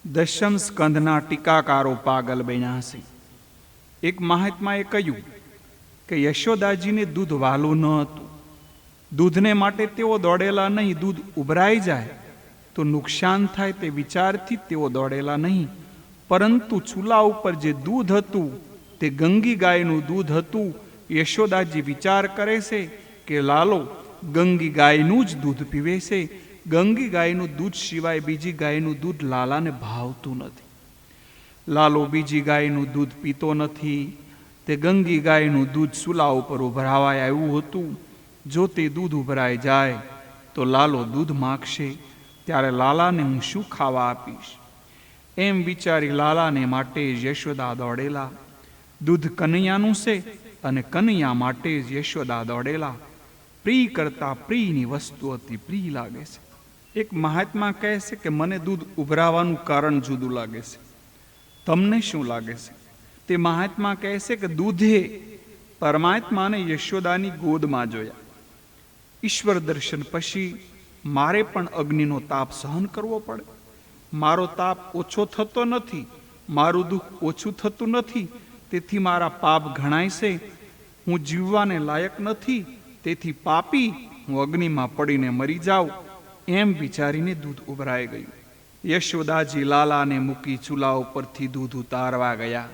દશમ સ્કંધના ટીકાકારો પાગલ બન્યા છે. એક મહાત્માએ કહ્યું કે યશોદાજીને દૂધ વાલું ન હતું. દૂધને માટે તેઓ દોડેલા નહીં. દૂધ ઉભરાઈ જાય તો નુકસાન થાય તે વિચારથી તેઓ દોડેલા નહીં, પરંતુ ચૂલા ઉપર જે દૂધ હતું તે ગંગી ગાયનું દૂધ હતું. યશોદાજી વિચાર કરે છે કે લાલો ગંગી ગાયનું જ દૂધ પીવે છે. ગંગી ગાયનું દૂધ સિવાય બીજી ગાયનું દૂધ લાલાને ભાવતું નથી. લાલો બીજી ગાયનું દૂધ પીતો નથી. તે ગંગી ગાયનું દૂધ ચૂલા ઉપર ઉભરાવાય આવ્યું હતું. જો તે દૂધ ઉભરાઈ જાય તો લાલો દૂધ માગશે, ત્યારે લાલાને હું શું ખાવા આપીશ? એમ વિચારી લાલાને માટે જ યશોદા દોડેલા. દૂધ કનૈયાનું છે અને કનૈયા માટે જ યશોદા દોડેલા. પ્રિય કરતા પ્રિયની વસ્તુ અતિ પ્રિય લાગે છે. એક મહાત્મા કહે છે કે મને દૂધ ઉભરાવાનું કારણ જુદું લાગે છે. તમને શું લાગે છે? તે મહાત્મા કહે છે કે દૂધે પરમાત્માને યશોદાની ગોદમાં જોયા. ઈશ્વર દર્શન પછી મારે પણ અગ્નિનો તાપ સહન કરવો પડે. મારો તાપ ઓછો થતો નથી, મારું દુઃખ ઓછું થતું નથી. તેથી મારા પાપ ઘણાય છે. હું જીવવાને લાયક નથી, તેથી પાપી હું અગ્નિમાં પડીને મરી જાઉં. એમ વિચારીને દૂધ ઉભરાઈ ગયું. યશોદાજી લાલાને મૂકી ચૂલા ઉપરથી દૂધ ઉતારવા ગયા.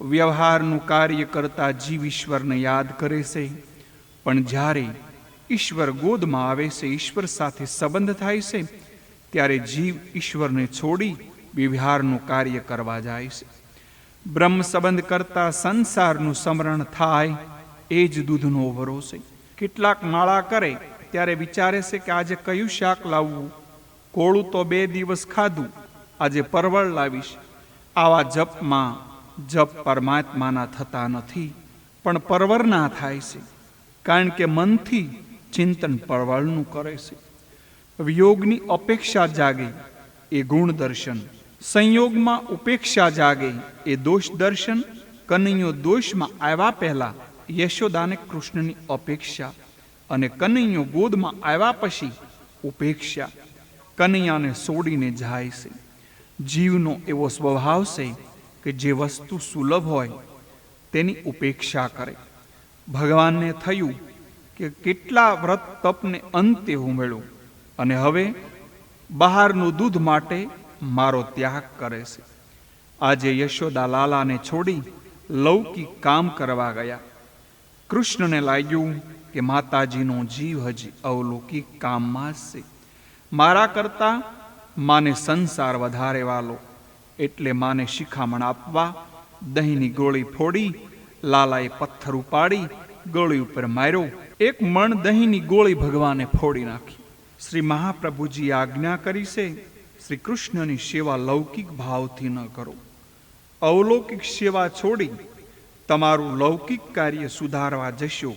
વ્યવહારનું કાર્ય કરતા જીવ ઈશ્વરને યાદ કરે છે, પણ જ્યારે ઈશ્વર ગોદમાં આવે છે, ઈશ્વર સાથે સંબંધ થાય છે, ત્યારે જીવ ઈશ્વરને છોડી વ્યવહારનું કાર્ય કરવા જાય છે. બ્રહ્મ સંબંધ કરતા સંસારનું સ્મરણ થાય એ જ દૂધનો ઉભરો છે. કેટલાક માળા કરે ત્યારે વિચારે છે કે આજે કયું શાક લાવવું? કોળું તો 2 દિવસ ખાધું, આજે પરવળ લાવીશ. આવા જપમાં જપ પરમાત્માના થતા નથી, પણ પરવરના થાય છે, કારણ કે મનથી ચિંતન પરવળનું કરે છે. વિયોગની અપેક્ષા જાગે એ ગુણ દર્શન, સંયોગમાં ઉપેક્ષા જાગે એ દોષ દર્શન. કનૈયો દોષમાં આવ્યા પહેલા યશોદાને કૃષ્ણની અપેક્ષા, અને કનૈયો ગોદમાં આવ્યા પછી ઉપેક્ષા. કનૈયાને છોડીને જાય છે. જીવનો એવો સ્વભાવ છે કે જે વસ્તુ સુલભ હોય તેની ઉપેક્ષા કરે. ભગવાનને થયું કે કેટલા વ્રત તપને અંતે હું મેળવું, અને હવે બહારનું દૂધ માટે મારો ત્યાગ કરે છે. આજે યશોદા લાલાને છોડી લૌકિક કામ કરવા ગયા. કૃષ્ણને લાગ્યું કે માતાજીનો જીવ હજી અવલૌકિક કામમાં જ છે. મારા કરતા માને સંસાર વધારે વાલો, એટલે માને શિખામણ આપવા દહીંની ગોળી ફોડી લાલાએ પથ્થર ઉપાડી ગોળી ઉપર માર્યો. 1 મણ દહીંની ગોળી ભગવાને ફોડી નાખી. શ્રી મહાપ્રભુજીએ આજ્ઞા કરી છે, શ્રી કૃષ્ણની સેવા લૌકિક ભાવથી ન કરો. અવલૌકિક સેવા છોડી તમારું લૌકિક કાર્ય સુધારવા જશો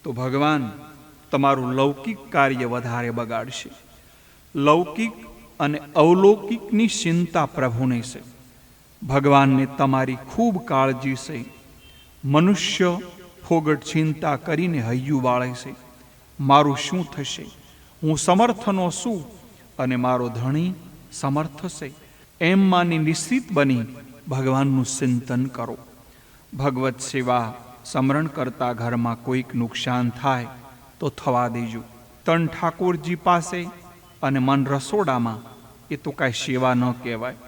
તો ભગવાન તમારું લૌકિક કાર્ય વધારે બગાડશે. લૌકિક અને અવલૌકિકની ચિંતા પ્રભુને છે. ભગવાનને તમારી ખૂબ કાળજી છે. મનુષ્ય ફોગટ ચિંતા કરીને હૈયું વાળે છે. મારું શું થશે? હું સમર્થનો છું અને મારો ધણી સમર્થ છે. એમ માની નિશ્ચિત બની ભગવાનનું ચિંતન કરો. ભગવત સેવા સ્મરણ કરતા ઘરમાં કોઈક નુકસાન થાય તો થવા દેજો. તન ઠાકોરજી પાસે અને મન રસોડામાં એ તો કાંઈ સેવા ન કહેવાય.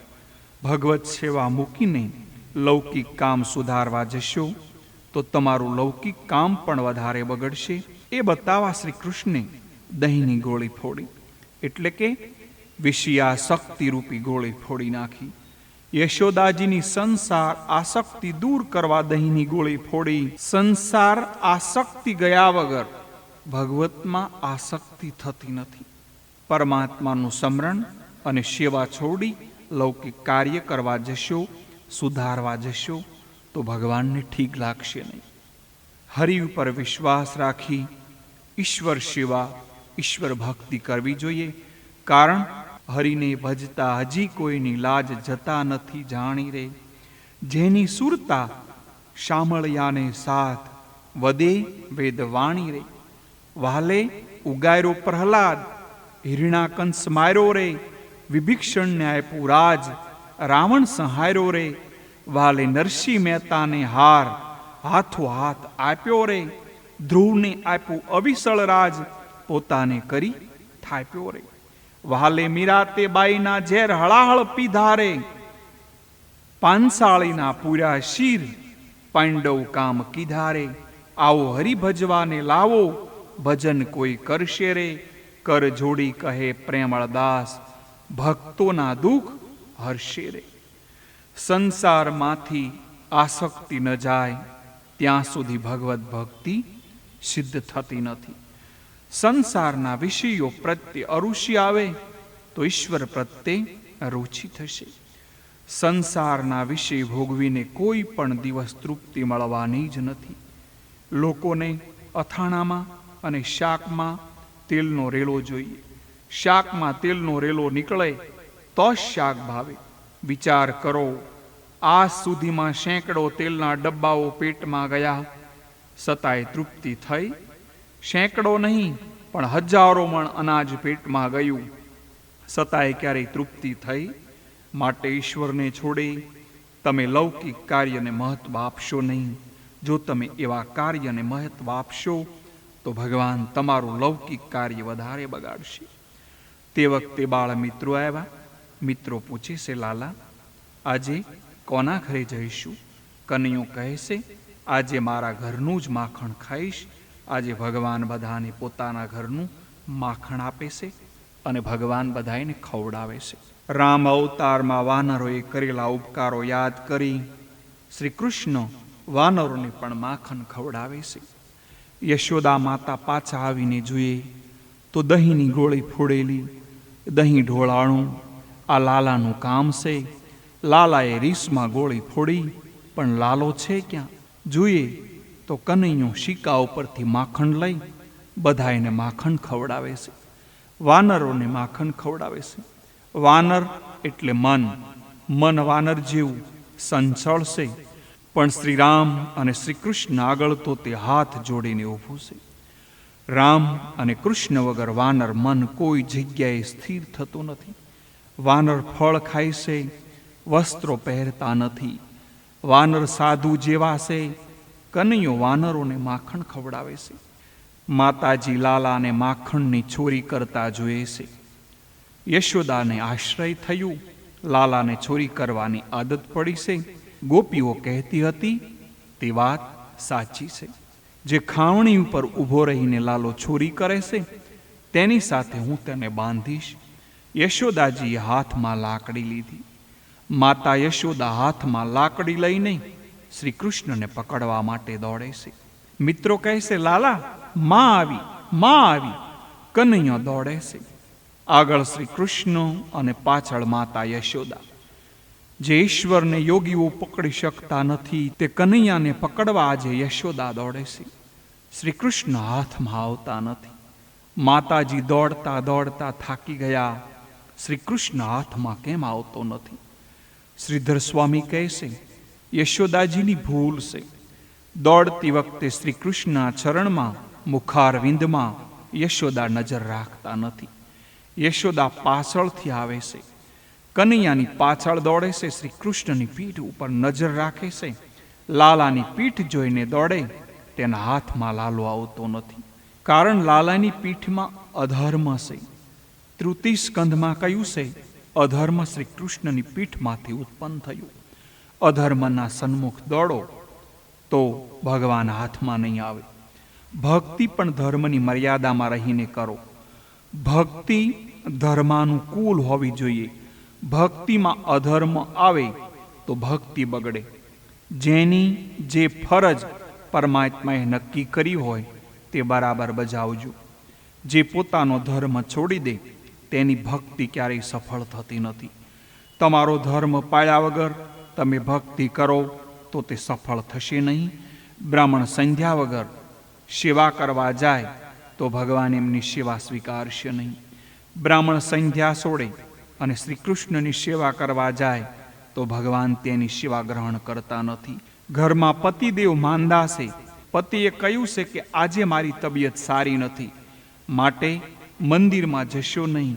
ભગવત સેવા મૂકીને લૌકિક કામ સુધારવા જશો તો તમારું લૌકિક કામ પણ વધારે બગડશે. એ બતાવવા શ્રી કૃષ્ણે દહીંની ગોળી ફોડી, એટલે કે વિષયાસક્તિ રૂપી ગોળી ફોડી નાખી. યશોદાજીની સંસાર આસક્તિ દૂર કરવા દહીંની ગોળી ફોડી. સંસાર આસક્તિ ગયા વગર ભગવતમાં આસક્તિ થતી નથી. પરમાત્માનું સ્મરણ અને સેવા છોડી લૌકિક કાર્ય કરવા જશો, સુધારવા જશો તો ભગવાનને ઠીક લાગશે નહીં. હરિ ઉપર વિશ્વાસ રાખી ઈશ્વર સેવા, ઈશ્વર ભક્તિ કરવી જોઈએ. કારણ હરિને ભજતા હજી કોઈની લાજ જતા નથી જાણી રે. જેની સુરતા શામળિયાને સાથ વદે વેદવાણી રે. વાલે ઉગાયરો પ્રહલાદ, હિરણાકંસ માર્યો રે. વિભીષણને આપ્યું રાજ, રાવણ સંહાર્યો રે, વાલે નરસિંહ મહેતાને હાર, હાથો હાથ આપ્યો રે, ધ્રુવને આપ્યું અવિસળ રાજ, પોતાને કરી થાપ્યો રે, વાલે મીરાતે બાઈના ઝેર હળાહળ પીધા રે, પાંચાળીના પૂર્યા શીર, પાંડવ કામ કીધા રે, આવો હરિભજવાને લાવો, ભજન કોઈ કરશે રે, કર જોડી કહે પ્રેમળદાસ, ભક્તોના દુઃખ હર્ષે રે. સંસારમાંથી આસક્તિ ન જાય ત્યાં સુધી ભગવત ભક્તિ સિદ્ધ થતી નથી. સંસારના વિષયો પ્રત્યે અરુચિ આવે તો ઈશ્વર પ્રત્યે રુચિ થશે. સંસારના વિષય ભોગવીને કોઈ પણ દિવસ તૃપ્તિ મળવાની જ નથી. લોકોને અથાણામાં અને શાકમાં તેલનો રેલો જોઈએ. શાકમાં તેલનો રેલો નીકળે તો જ શાક ભાવે. વિચાર કરો, આજ સુધીમાં સેંકડો તેલના ડબ્બાઓ પેટમાં ગયા, છતાંય તૃપ્તિ થઈ? સેંકડો નહીં પણ હજારો મણ અનાજ પેટમાં ગયું, છતાંય ક્યારેય તૃપ્તિ થઈ? માટે ઈશ્વરને છોડી તમે લૌકિક કાર્યને મહત્વ આપશો નહીં. જો તમે એવા કાર્યને મહત્વ આપશો તો ભગવાન તમારું લૌકિક કાર્ય વધારે બગાડશે. તે વખતે બાળ મિત્રો આવ્યા. મિત્રો પૂછે છે, લાલા આજે કોના ઘરે જઈશું? કનૈયો કહે છે, આજે મારા ઘરનું જ માખણ ખાઈશ. આજે ભગવાન બધાને પોતાના ઘરનું માખણ આપે છે અને ભગવાન બધાને ખવડાવે છે. રામ અવતારમાં વાનરોએ કરેલા ઉપકારો યાદ કરી શ્રી કૃષ્ણ વાનરોને પણ માખણ ખવડાવે છે. યશોદા માતા પાછા આવીને જોઈએ તો દહીંની ગોળી ફોડેલી, દહીં ઢોળાણું, આ લાલાનું કામ છે. લાલાએ રીસમાં ગોળી ફોડી, પણ લાલો છે ક્યાં? જોઈએ તો કનૈયો શિકા ઉપરથી માખણ લઈ બધાને માખણ ખવડાવે છે, વાનરોને માખણ ખવડાવે છે. વાનર એટલે મન. મન વાનર જેવું સંચળ છે, પણ શ્રી રામ અને શ્રી કૃષ્ણ આગળ તો તે હાથ જોડીને ઊભું છે. રામ અને કૃષ્ણ વગર વાનર મન કોઈ જગ્યાએ સ્થિર થતું નથી. વાનર ફળ ખાય છે, વસ્ત્રો પહેરતા નથી. વાનર સાધુ જેવા છે. કનૈયો વાનરોને માખણ ખવડાવે છે. માતાજી લાલાને માખણની ચોરી કરતા જોઈએ છે. યશોદાને આશ્રય થયું, લાલાને ચોરી કરવાની આદત પડી છે. ગોપીઓ કહેતી હતી તે વાત સાચી છે. જે ખાવણી ઉપર ઊભો રહીને લાલો ચોરી કરે છે તેની સાથે હું તેને બાંધીશ. યશોદાજીએ હાથમાં લાકડી લીધી. માતા યશોદા હાથમાં લાકડી લઈને શ્રી કૃષ્ણને પકડવા માટે દોડે છે. મિત્રો કહે છે, લાલા માં આવી, માં આવી. કનૈયો દોડે છે. આગળ શ્રી કૃષ્ણ અને પાછળ માતા યશોદા. જે ઈશ્વરને યોગીઓ પકડી શકતા નથી તે કનૈયાને પકડવા આજે યશોદા દોડે છે. શ્રી કૃષ્ણ હાથમાં આવતા નથી. માતાજી દોડતા દોડતા થાકી ગયા. શ્રી કૃષ્ણ હાથમાં કેમ આવતો નથી? શ્રીધર સ્વામી કહે છે, યશોદાજીની ભૂલ છે. દોડતી વખતે શ્રી કૃષ્ણના ચરણમાં, મુખારવિંદમાં યશોદા નજર રાખતા નથી. યશોદા પાછળથી આવે છે. કનૈયાની પાછળ દોડે છે. શ્રી કૃષ્ણની પીઠ ઉપર નજર રાખે છે. લાલાની પીઠ જોઈને દોડે. તેના હાથમાં લાલો આવતો નથી. કારણ લાલાની પીઠમાં અધર્મ છે. તૃતીય સ્કંધમાં કહ્યું છે, અધર્મ શ્રી કૃષ્ણની પીઠમાંથી ઉત્પન્ન થયું. અધર્મના સન્મુખ દોડો તો ભગવાન હાથમાં નહીં આવે. ભક્તિ પણ ધર્મની મર્યાદામાં રહીને કરો. ભક્તિ ધર્માનુકૂળ હોવી જોઈએ. ભક્તિમાં અધર્મ આવે તો ભક્તિ બગડે. જેની જે ફરજ પરમાત્માએ નક્કી કરી હોય તે બરાબર બજાવજો. જે પોતાનો ધર્મ છોડી દે તેની ભક્તિ ક્યારેય સફળ થતી નથી. તમારો ધર્મ પાળ્યા વગર તમે ભક્તિ કરો તો તે સફળ થશે નહીં. બ્રાહ્મણ સંધ્યા વગર સેવા કરવા જાય તો ભગવાન એમની સેવા સ્વીકારશે નહીં. બ્રાહ્મણ સંધ્યા છોડે અને શ્રી કૃષ્ણની સેવા કરવા જાય તો ભગવાન તેની સેવા ગ્રહણ કરતા નથી. ઘરમાં પતિદેવ માંદા છે. પતિએ કહ્યું છે કે આજે મારી તબિયત સારી નથી, માટે મંદિરમાં જશો નહીં,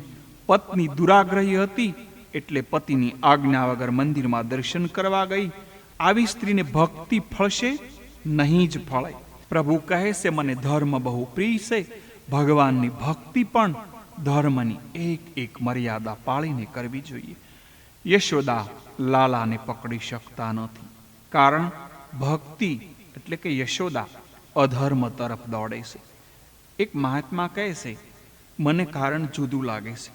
પત્ની દુરાગ્રહી હતી એટલે પતિની આજ્ઞા વગર મંદિરમાં દર્શન કરવા ગઈ. આવી સ્ત્રીને ભક્તિ ફળશે નહીં જ ફળે. પ્રભુ કહે છે, મને ધર્મ બહુ પ્રિય છે. ભગવાનની ભક્તિ પણ ધર્મની એક એક મર્યાદા પાળીને કરવી જોઈએ. યશોદા લાલાને પકડી શકતા નથી, કારણ ભક્તિ એટલે કે યશોદા અધર્મ તરફ દોડે છે. એક મહાત્મા કહે છે, મને કારણ જુદું લાગે છે.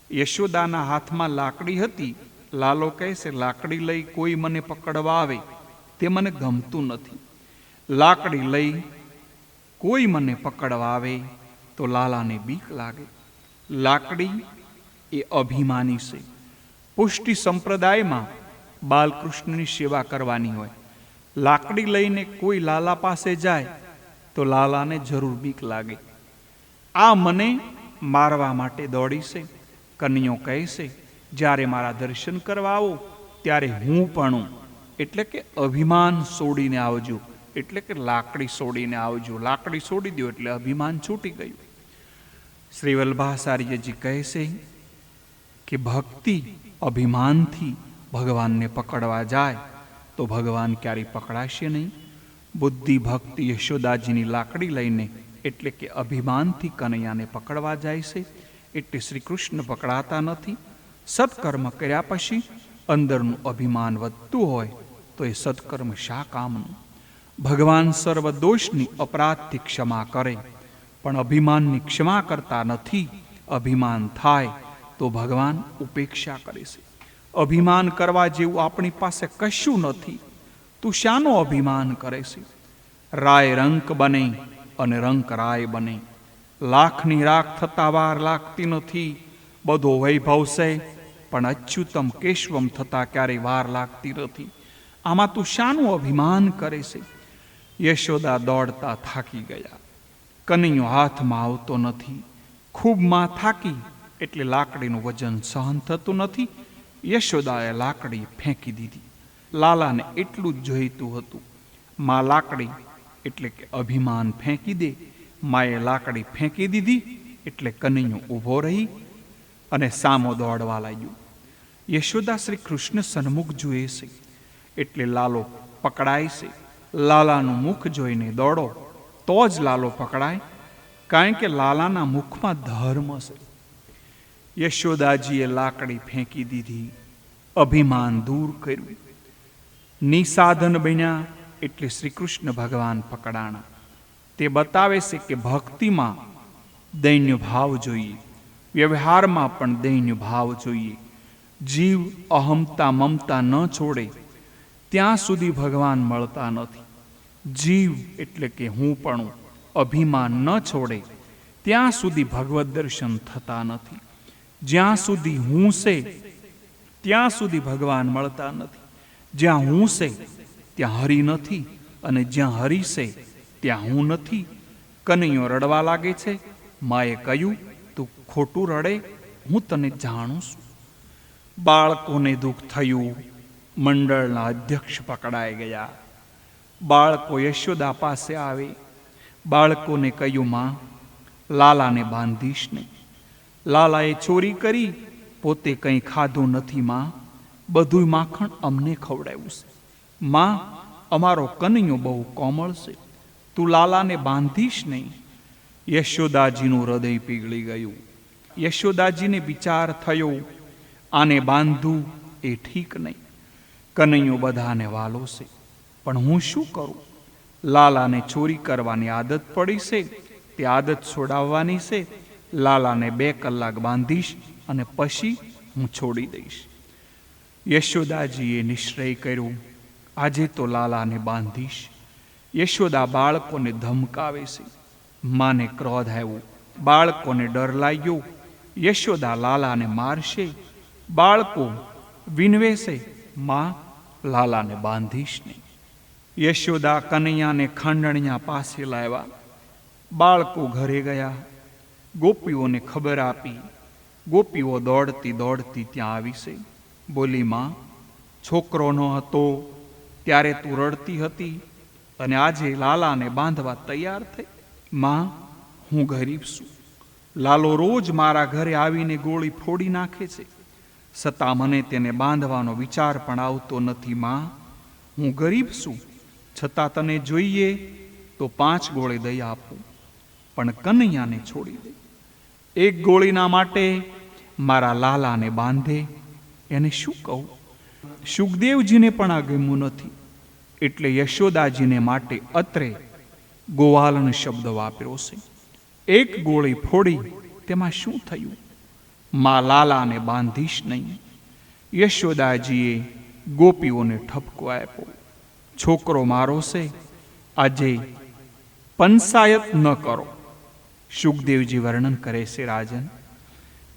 યશોદાના હાથમાં લાકડી હતી. લાલો કહે છે, લાકડી લઈ કોઈ મને પકડવા આવે તે મને ગમતું નથી. લાકડી લઈ કોઈ મને પકડવા આવે તો લાલાને બીક લાગે. લાકડી એ અભિમાની છે. પુષ્ટિ સંપ્રદાયમાં બાલકૃષ્ણની સેવા કરવાની હોય. લાકડી લઈને કોઈ લાલા પાસે જાય તો લાલાને જરૂર બીક લાગે. આ મને મારવા માટે દોડી છે. કન્યો કહે છે, જ્યારે મારા દર્શન કરવા આવો ત્યારે હું પણ એટલે કે અભિમાન છોડીને આવજો, એટલે કે લાકડી છોડીને આવજો. લાકડી છોડી દો એટલે અભિમાન છૂટી ગયું. શ્રી વલ્લભાચાર્યજી કહે છે કે ભક્તિ અભિમાનથી ભગવાનને પકડવા જાય તો ભગવાન ક્યારેય પકડાશે નહીં. બુદ્ધિ ભક્તિ યશોદાજીની લાકડી લઈને એટલે કે અભિમાનથી કનૈયાને પકડવા જાય છે, એટલે શ્રી કૃષ્ણ પકડાતા નથી. સત્કર્મ કર્યા પછી અંદરનું અભિમાન વધતું હોય તો એ સત્કર્મ શા કામનું? ભગવાન સર્વ દોષની અપરાધથી ક્ષમા કરે, પણ અભિમાનની ક્ષમા કરતા નથી. અભિમાન થાય તો ભગવાન ઉપેક્ષા કરે છે. અભિમાન કરવા જેવું આપણી પાસે કશું નથી. તું શાનો અભિમાન કરે છે? રાય રંક બને અને રંક રાય બને. લાખની રાખ થતા વાર લાગતી નથી. બધો વૈભવ છે પણ અચ્યુતમ કેશવમ થતા ક્યારેય વાર લાગતી નથી. આમાં તું શાનું અભિમાન કરે છે? યશોદા દોડતા થાકી ગયા. કનૈયો હાથમાં આવતો નથી. ખૂબ માં થાકી એટલે લાકડીનું વજન સહન થતું નથી. યશોદાએ લાકડી ફેંકી દીધી. લાલાને એટલું જ જોઈતું હતું. માં લાકડી એટલે કે અભિમાન ફેંકી દે. માએ લાકડી ફેંકી દીધી એટલે કનૈયો ઊભો રહી અને સામો દોડવા લાગ્યો. યશોદા શ્રી કૃષ્ણ સન્મુખ જુએ છે એટલે લાલો પકડાય છે. લાલાનું મુખ જોઈને દોડો તો જ લાલો પકડાય, કારણ કે લાલાના મુખમાં ધર્મ છે. યશોદાજીએ લાકડી ફેંકી દીધી, અભિમાન દૂર કર્યું. નિસાધન બન્યા એટલે શ્રી કૃષ્ણ ભગવાન પકડાણા. તે બતાવે છે કે ભક્તિમાં દૈન્ય ભાવ જોઈએ, વ્યવહારમાં પણ દૈન્ય ભાવ જોઈએ. જીવ અહમતા મમતા ન છોડે ત્યાં સુધી ભગવાન મળતા નથી. જીવ એટલે કે હું પણ અભિમાન ન છોડે ત્યાં સુધી ભગવદ દર્શન થતા નથી. જ્યાં સુધી હું છે ત્યાં સુધી ભગવાન મળતા નથી. જ્યાં હું છે ત્યાં હરિ નથી, અને જ્યાં હરિ છે ત્યાં હું નથી. કનૈયો રડવા લાગે છે. માએ કહ્યું, તું ખોટું રડે, હું તને જાણું છું. બાળકોને દુઃખ થયું. મંડળના અધ્યક્ષ પકડાઈ ગયા. બાળકો યશોદા પાસે આવે. બાળકોને કહ્યું, માં, લાલાને બાંધીશ નહીં. લાલાએ ચોરી કરી, પોતે કંઈ ખાધું નથી. માં, બધું માખણ અમને ખવડાવ્યું છે. માં, અમારો કનૈયો બહુ કોમળ છે, તું લાલાને બાંધીશ નહીં. યશોદાજીનું હૃદય પીગળી ગયું. યશોદાજીને વિચાર થયો, આને બાંધવું એ ઠીક નહીં. કનૈયો બધાને વાલો છે, પણ હું શું કરું? લાલાને ચોરી કરવાની આદત પડી છે, તે આદત છોડાવવાની છે. લાલાને 2 કલાક બાંધીશ અને પછી હું છોડી દઈશ. યશોદાજીએ નિશ્ચય કર્યો, આજે તો લાલાને બાંધીશ. યશોદા બાળકોને ધમકાવે છે. માને ક્રોધ આવ્યો, બાળકોને ડર લાગ્યો. યશોદા લાલાને મારશે. બાળકો વિનવે છે, માં, લાલાને બાંધીશ નહીં. યશોદા કનૈયાને ખાંડણિયા પાસે લાવ્યા. બાળકો ઘરે ગયા. ગોપીઓને ખબર આપી. ગોપીઓ દોડતી દોડતી ત્યાં આવી છે. બોલી, માં, છોકરો ન હતો ત્યારે તું રડતી હતી અને આજે લાલાને બાંધવા તૈયાર થઈ. માં, હું ગરીબ છું, લાલો રોજ મારા ઘરે આવીને ગોળી ફોડી નાખે છે, છતાં મને તેને બાંધવાનો વિચાર પણ આવતો નથી. માં, હું ગરીબ છું, છતાં તને જોઈએ તો 5 ગોળી દઈ આપું, પણ કનૈયાને છોડી દે. 1 ગોળીના માટે મારા લાલાને બાંધે, એને શું કહું? સુખદેવજીને પણ આ ગમ્યું નથી, એટલે યશોદાજીને માટે અત્રે ગોવાલન શબ્દ વાપર્યો છે. 1 ગોળી ફોડી તેમાં શું થયું? મા લાલાને બાંધીશ નહીં. યશોદાજીએ ગોપીઓને ઠપકો આપ્યો, છોકરો મારો છે, આજે પંચાયત ન કરો. સુખદેવજી વર્ણન કરે છે, રાજન,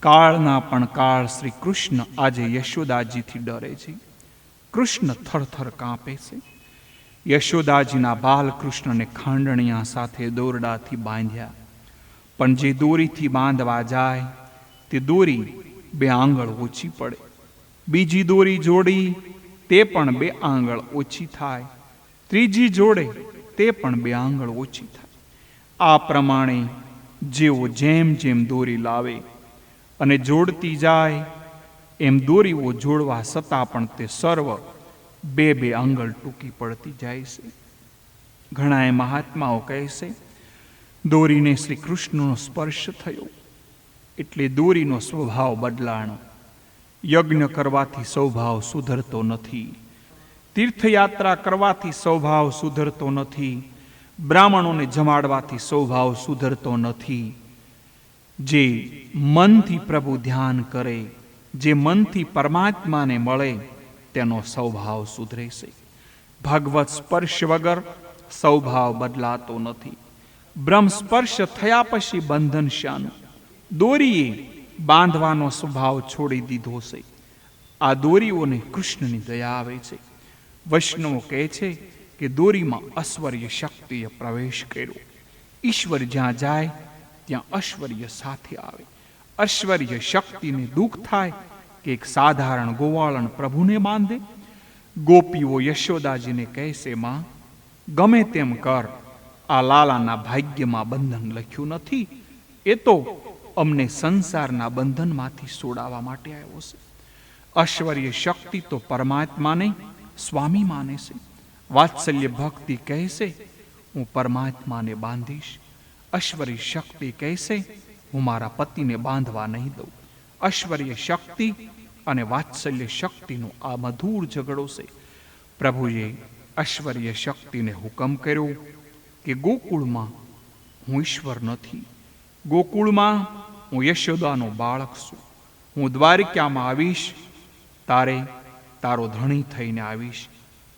કાળના પણ કાળ શ્રી કૃષ્ણ આજે યશોદાજીથી ડરે છે. કૃષ્ણ થરથર કાંપે છે. યશોદાજીના બાલકૃષ્ણને ખાંડણિયા સાથે દોરડાથી બાંધ્યા, પણ જે દોરીથી બાંધવા જાય તે દોરી 2 આંગળ ઓછી પડે. બીજી દોરી જોડી તે પણ 2 આંગળ ઓછી થાય. ત્રીજી જોડે તે પણ 2 આંગળ ઓછી થાય. આ પ્રમાણે જેઓ જેમ જેમ દોરી લાવે અને જોડતી જાય એમ દોરીઓ જોડવા છતાં પણ તે સર્વ 2 આંગળ ટૂંકી પડતી જાય છે. ઘણાએ મહાત્માઓ કહે છે, દોરીને શ્રી કૃષ્ણનો સ્પર્શ થયો એટલે દોરીનો સ્વભાવ બદલાણો. યજ્ઞ કરવાથી સ્વભાવ સુધરતો નથી, તીર્થયાત્રા કરવાથી સ્વભાવ સુધરતો નથી, બ્રાહ્મણોને જમાડવાથી સ્વભાવ સુધરતો નથી. જે મનથી પ્રભુ ધ્યાન કરે, જે મનથી પરમાત્માને મળે, તેનો સ્વભાવ સુધરે છે. ભગવત સ્પર્શ વગર સ્વભાવ બદલાતો નથી. બ્રહ્મ સ્પર્શ થયા પછી બંધન શાનું? દોરીએ બાંધવાનો સ્વભાવ છોડી દીધો છે. આ દોરીઓને કૃષ્ણની દયા આવે છે. વૈષ્ણવો કહે છે કે દોરીમાં ઐશ્વર્ય શક્તિએ પ્રવેશ કર્યો. ઈશ્વર જ્યાં જાય ત્યાં ઐશ્વર્ય સાથે આવે. ઐશ્વર્ય શક્તિને દુઃખ થાય કે એક સાધારણ ગોવાળણ પ્રભુને બાંધે? ગોપીઓ યશોદાજીને કહેશે, માં, ગમે તેમ કર, આ લાલાના ભાગ્યમાં બંધન લખ્યું નથી. એ તો અમને સંસારના બંધનમાંથી છોડાવવા માટે આવ્યો છે. ઐશ્વર્ય શક્તિ તો પરમાત્માને સ્વામી માને છે. વાત્સલ્ય ભક્તિ કહેશે, હું પરમાત્માને બાંધીશ. ઐશ્વર્ય શક્તિ કહેશે, હું મારા પતિને બાંધવા નહીં દઉં. ઐશ્વર્ય શક્તિ અને વાત્સલ્ય શક્તિનો આ મધુર ઝઘડો છે. પ્રભુએ ઐશ્વર્ય શક્તિને હુકમ કર્યો કે ગોકુળમાં હું ઈશ્વર નથી, ગોકુળમાં હું યશોદાનો બાળક છું. હું દ્વારિકામાં આવીશ, તારે તારો ધણી થઈને આવીશ.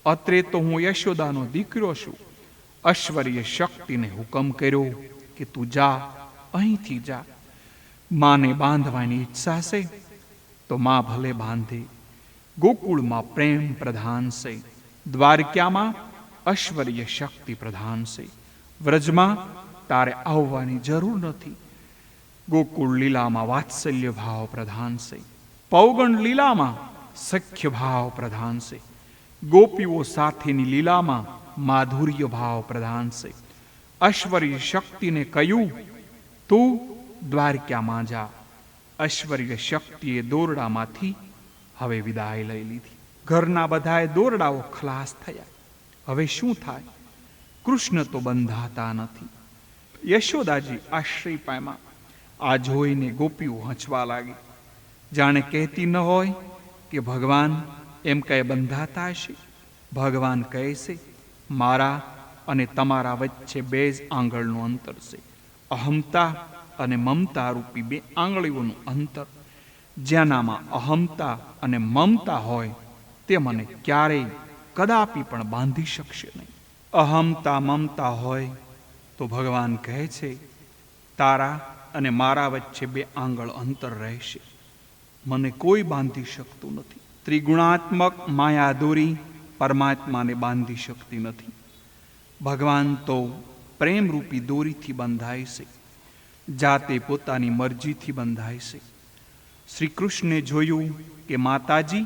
અત્રે તો હું યશોદાનો દીકરો છું. ઐશ્વર્ય શક્તિને હુકમ કર્યો કે તું જા, અહીંથી જા. માને બાંધવાની ઈચ્છા છે તો માં ભલે બાંધે. ગોકુળમાં પ્રેમ પ્રધાન છે, દ્વારકામાં ઐશ્વર્ય શક્તિ પ્રધાન છે. વ્રજમાં તારે આવવાની જરૂર નથી. ગોકુળ લીલામાં વાત્સલ્ય ભાવ પ્રધાન છે, પૌગણ લીલામાં સખ્ય ભાવ પ્રધાન છે, ગોપીઓ સાથેની લીલામાં માધુર્ય ભાવ પ્રધાન છે. ઐશ્વર્ય શક્તિને કહ્યું, તું દ્વારકામાં જા. ઐશ્વર્ય શક્તિએ દોરડામાંથી હવે વિદાય લઈ લીધી. ઘરના બધાએ દોરડાઓ ખલાસ થયા. હવે શું થાય? કૃષ્ણ તો બંધાતા નથી. યશોદાજી આશ્રય પામ્યા. આ જોઈને ગોપીઓ હસવા લાગી, જાણે કહેતી ન હોય કે ભગવાન એમ કઈ બંધાતા હશે. ભગવાન કહે છે, મારા અને તમારા વચ્ચે 2 જ આંગળનું અંતર છે. અહમતા અને મમતા રૂપી 2 આંગળીઓનું અંતર. જેનામાં અહમતા અને મમતા હોય તે મને ક્યારેય કદાપી પણ બાંધી શકશે નહીં. અહમતા મમતા હોય તો ભગવાન કહે છે, તારા અને મારા વચ્ચે 2 આંગળ અંતર રહેશે. મને કોઈ બાંધી શકતું નથી. ત્રિગુણાત્મક માયા દોરી પરમાત્માને બાંધી શકતી નથી. ભગવાન તો પ્રેમરૂપી દોરીથી બંધાય છે, જાતે પોતાની મરજીથી બંધાય છે. શ્રી કૃષ્ણે જોયું કે માતાજી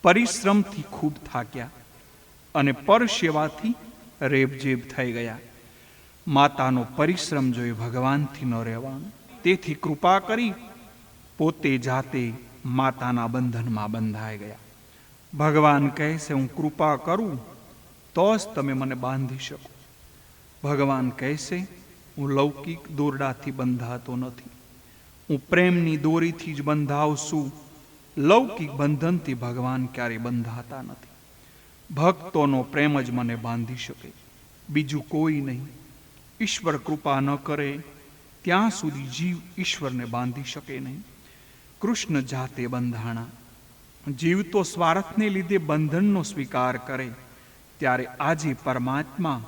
પરિશ્રમથી ખૂબ થાક્યા અને પરસેવાથી રેબઝેબ થઈ ગયા. માતાનો પરિશ્રમ જોઈ ભગવાનથી ન રહેવાનું. તેથી કૃપા કરી પોતે જાતે માતાના બંધનમાં બંધાઈ ગયા. ભગવાન કહે છે, હું કૃપા કરું તો જ તમે મને બાંધી શકો. ભગવાન કહે છે, હું લૌકિક દોરડાથી બંધાતો નથી, હું પ્રેમની દોરીથી જ બંધાવ છું. લૌકિક બંધનથી ભગવાન ક્યારે બંધાતા નથી. ભક્તોનો પ્રેમ જ મને બાંધી શકે, બીજું કોઈ નહીં. ઈશ્વર કૃપા ન કરે ત્યાં સુધી જીવ ઈશ્વરને બાંધી શકે નહીં. કૃષ્ણ જાતે બંધાણા. જીવ તો સ્વાર્થને લીધે બંધનનો સ્વીકાર કરે, ત્યારે આજે પરમાત્મા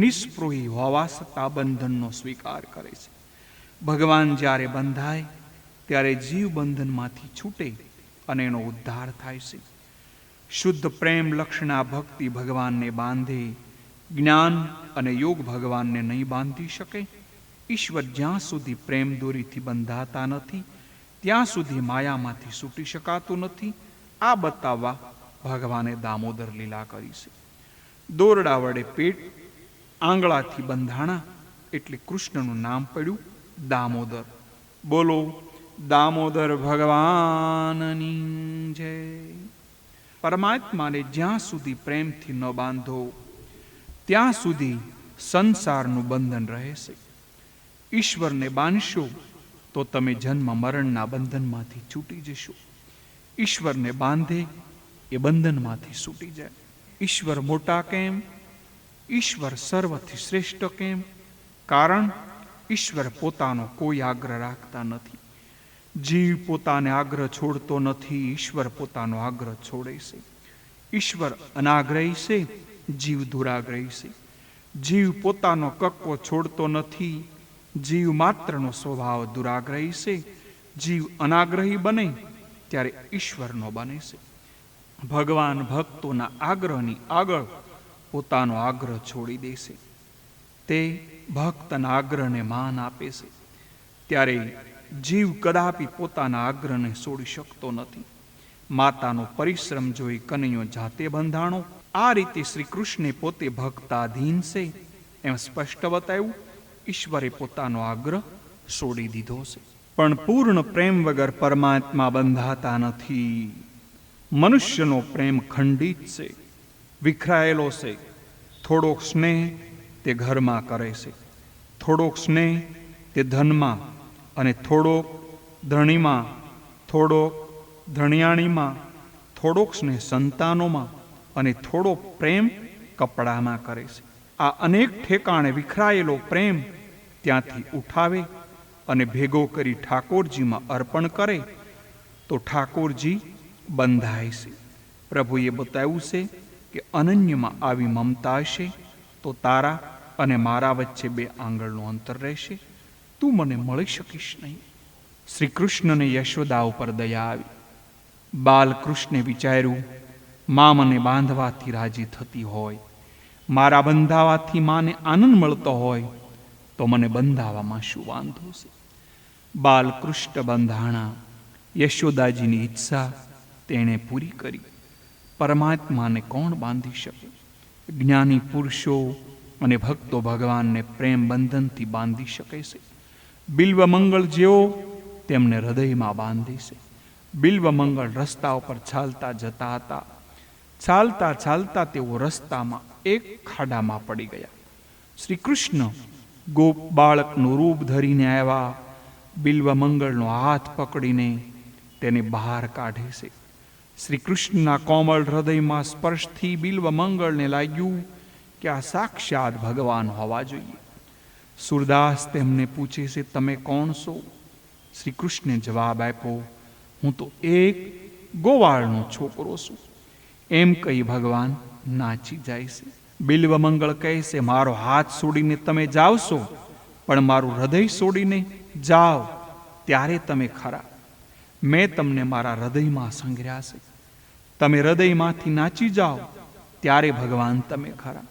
નિષ્પૃહી હોવા છતાં બંધનનો સ્વીકાર કરે છે. ભગવાન જ્યારે બંધાય ત્યારે જીવ બંધનમાંથી છૂટે અને એનો ઉદ્ધાર થાય છે. શુદ્ધ પ્રેમ લક્ષણા ભક્તિ ભગવાનને બાંધે, જ્ઞાન અને યોગ ભગવાનને નહીં બાંધી શકે. ઈશ્વર જ્યાં સુધી પ્રેમ દોરીથી બંધાતા નથી ત્યાં સુધી માયામાંથી છૂટી શકાતું નથી. આ બતાવવા ભગવાને દામોદર લીલા કરી છે. દોરડા વડે પેટ આંગળાથી બંધાણા એટલે કૃષ્ણનું નામ પડ્યું દામોદર. બોલો દામોદર ભગવાનની જય. પરમાત્માને જ્યાં સુધી પ્રેમથી ન બાંધો ત્યાં સુધી સંસારનું બંધન રહેશે. ઈશ્વરને બાંધશો તો તમે જન્મ મરણના બંધનમાંથી છૂટી જશો. ઈશ્વરને બાંધે એ બંધનમાંથી છૂટી જાય. ઈશ્વર મોટા કેમ? ઈશ્વર સર્વથી શ્રેષ્ઠ કેમ? કારણ ઈશ્વર પોતાનો કોઈ આગ્રહ રાખતા નથી. જીવ પોતાને આગ્રહ છોડતો નથી, ઈશ્વર પોતાનો આગ્રહ છોડે છે. ઈશ્વર અનાગ્રહી છે, જીવ દુરાગ્રહી છે. જીવ પોતાનો કક્કો છોડતો નથી, જીવ માત્રનો સ્વભાવ દુરાગ્રહી છે. જીવ અનાગ્રહી બને ત્યારે ઈશ્વરનો બને છે. ભગવાન ભક્તોના આગ્રહની આગળ પોતાનો આગ્રહ છોડી દેશે. તે ભક્તના આગ્રહને માન આપે છે. ત્યારે જીવ કદાપી પોતાના આગ્રહને છોડી શકતો નથી. માતાનો પરિશ્રમ જોઈ કનૈયો જાતે બંધાણો. આ રીતે શ્રી કૃષ્ણે પોતે ભક્તાધીન છે એમ સ્પષ્ટ બતાવ્યું. ઈશ્વરે પોતાનો આગ્રહ છોડી દીધો છે. પણ પૂર્ણ પ્રેમ વગર પરમાત્મા બંધાતા નથી. મનુષ્યનો પ્રેમ ખંડિત છે, વિખરાયેલો છે. થોડોક સ્નેહ તે ઘરમાં કરે છે, થોડોક સ્નેહ તે ધનમાં, અને થોડોક ધણીમાં, થોડોક ધણિયાણીમાં, થોડોક સ્નેહ સંતાનોમાં, અને થોડો પ્રેમ કપડામાં કરે છે. આ અનેક ઠેકાણે વિખરાયેલો પ્રેમ ત્યાંથી ઉઠાવે અને ભેગો કરી ઠાકોરજીમાં અર્પણ કરે તો ઠાકોરજી બંધાય છે. પ્રભુએ બતાવ્યું છે કે અનન્યમાં આવી મમતા હશે તો તારા અને મારા વચ્ચે 2 આંગળનું અંતર રહેશે, તું મને મળી શકીશ નહીં. શ્રી કૃષ્ણને યશોદા ઉપર દયા આવી. બાલકૃષ્ણે વિચાર્યું, મા મને બાંધવાથી રાજી થતી હોય, મારા બંધાવાથી માને આનંદ મળતો હોય તો મને બંધાવામાં શું વાંધો છે. બાલકૃષ્ણ બંધાણા. યશોદાજીની ઈચ્છા તેણે પૂરી કરી. પરમાત્માને કોણ બાંધી શકે? જ્ઞાની પુરુષો અને ભક્તો ભગવાનને પ્રેમ બંધનથી બાંધી શકે છે. બિલ્વમંગળ જેઓ તેમને હૃદયમાં બાંધે છે. બિલ્વમંગળ રસ્તા ઉપર ચાલતા જતા હતા. ચાલતા ચાલતા તેઓ રસ્તામાં એક ખાડામાં પડી ગયા. શ્રી કૃષ્ણ ગોપ બાળકનું રૂપ ધરીને આવ્યા. બિલ્વમંગળનો હાથ પકડીને તેને બહાર કાઢે છે. શ્રી કૃષ્ણના કોમળ હૃદયમાં સ્પર્શથી બિલ્વમંગળને લાગ્યું કે આ સાક્ષાત ભગવાન હોવા જોઈએ. સુરદાસ તેમને પૂછે છે, તમે કોણ છો? શ્રી કૃષ્ણે જવાબ આપ્યો, હું તો એક ગોવાળનો છોકરો છું. એમ કહી ભગવાન નાચી જાય છે. બિલ્વમંગળ કહે છે, મારો હાથ છોડીને તમે જાવશો, પણ મારું હૃદય છોડીને જાઓ ત્યારે તમે ખરા. મેં તમને મારા હૃદયમાં સંગ્રહ્યા છે. તમે હૃદયમાંથી નાચી જાઓ ત્યારે ભગવાન તમે ખરા.